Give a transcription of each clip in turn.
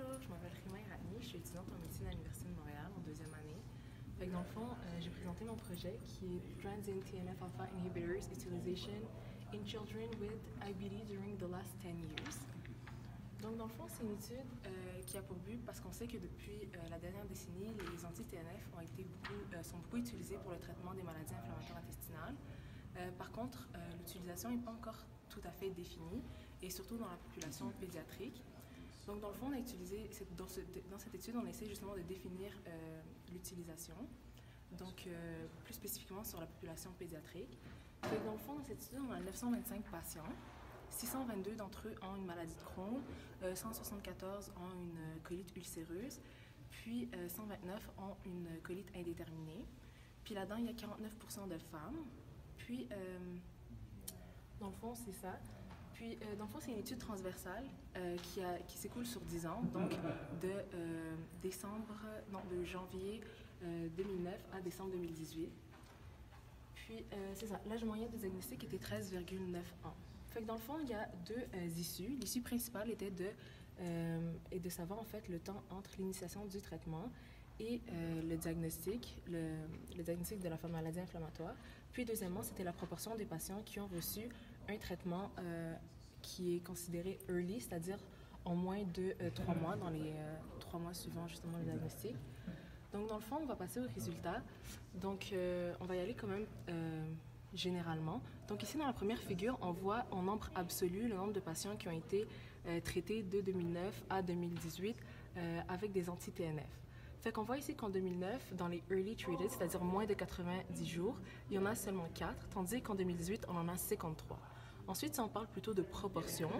Bonjour, je m'appelle Rima Irani, je suis étudiante en médecine à l'Université de Montréal en deuxième année. Fait que dans le fond, j'ai présenté mon projet qui est Transient TNF-alpha Inhibitors Utilization in Children with IBD during the last 10 years. Donc dans le fond, c'est une étude qui a pour but, parce qu'on sait que depuis la dernière décennie, les anti-TNF sont beaucoup utilisés pour le traitement des maladies inflammatoires intestinales. Par contre, l'utilisation n'est pas encore tout à fait définie, et surtout dans la population pédiatrique. Donc, dans le fond, on a utilisé, dans cette étude, on essaie justement de définir l'utilisation, donc plus spécifiquement sur la population pédiatrique. Donc, dans le fond, dans cette étude, on a 925 patients. 622 d'entre eux ont une maladie de Crohn, 174 ont une colite ulcéreuse, puis 129 ont une colite indéterminée. Puis là-dedans, il y a 49% de femmes. Puis, dans le fond, c'est ça. Puis, dans le fond, c'est une étude transversale qui s'écoule sur 10 ans, donc de janvier 2009 à décembre 2018. Puis, c'est ça, l'âge moyen de diagnostic était 13,9 ans. Fait que dans le fond, il y a deux issues. L'issue principale était de savoir en fait le temps entre l'initiation du traitement et le diagnostic de la maladie inflammatoire. Puis deuxièmement, c'était la proportion des patients qui ont reçu un traitement qui est considéré early, c'est-à-dire en moins de 3 mois, dans les 3 mois suivant justement le diagnostic. Donc dans le fond, on va passer aux résultats. Donc on va y aller quand même généralement. Donc ici, dans la première figure, on voit en nombre absolu le nombre de patients qui ont été traités de 2009 à 2018 avec des anti-TNF. Fait qu'on voit ici qu'en 2009, dans les early treated, c'est-à-dire moins de 90 jours, il y en a seulement 4, tandis qu'en 2018, on en a 53. Ensuite, si on parle plutôt de proportion,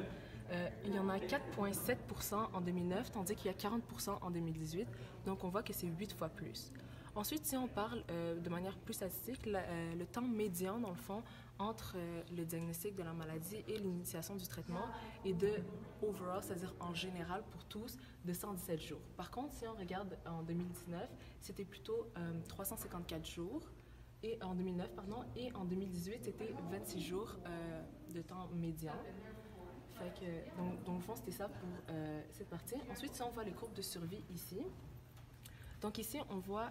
il y en a 4,7% en 2009, tandis qu'il y a 40% en 2018. Donc, on voit que c'est 8 fois plus. Ensuite, si on parle de manière plus statistique, le temps médian, dans le fond, entre le diagnostic de la maladie et l'initiation du traitement est de overall, c'est-à-dire en général pour tous, de 117 jours. Par contre, si on regarde en 2019, c'était plutôt 354 jours. Et en 2009, pardon, et en 2018, c'était 26 jours de temps médian. Fait que, donc, au fond, c'était ça pour cette partie. Ensuite, si on voit les courbes de survie ici, donc ici, on voit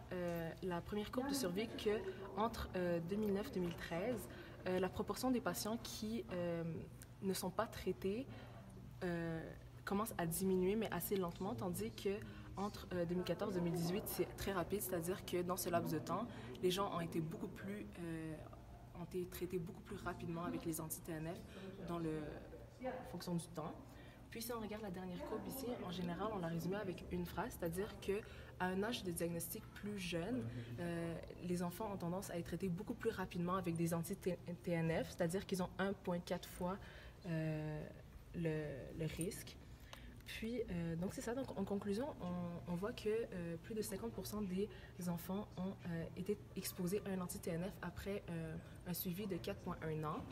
la première courbe de survie que entre 2009-2013, la proportion des patients qui ne sont pas traités commence à diminuer, mais assez lentement, tandis que entre 2014-2018, c'est très rapide, c'est-à-dire que dans ce laps de temps, les gens ont été ont été traités beaucoup plus rapidement avec les anti-TNF en fonction du temps. Puis si on regarde la dernière courbe ici, en général, on l'a résumé avec une phrase, c'est-à-dire qu'à un âge de diagnostic plus jeune, les enfants ont tendance à être traités beaucoup plus rapidement avec des anti-TNF, c'est-à-dire qu'ils ont 1,4 fois le risque. Puis, donc c'est ça. Donc en conclusion, on voit que plus de 50% des enfants ont été exposés à un anti-TNF après un suivi de 4,1 ans.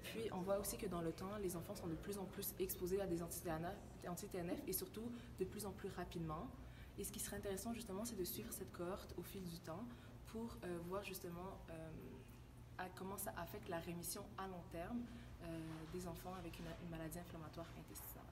Puis, on voit aussi que dans le temps, les enfants sont de plus en plus exposés à des anti-TNF et surtout de plus en plus rapidement. Et ce qui serait intéressant justement, c'est de suivre cette cohorte au fil du temps pour voir justement comment ça affecte la rémission à long terme des enfants avec une maladie inflammatoire intestinale.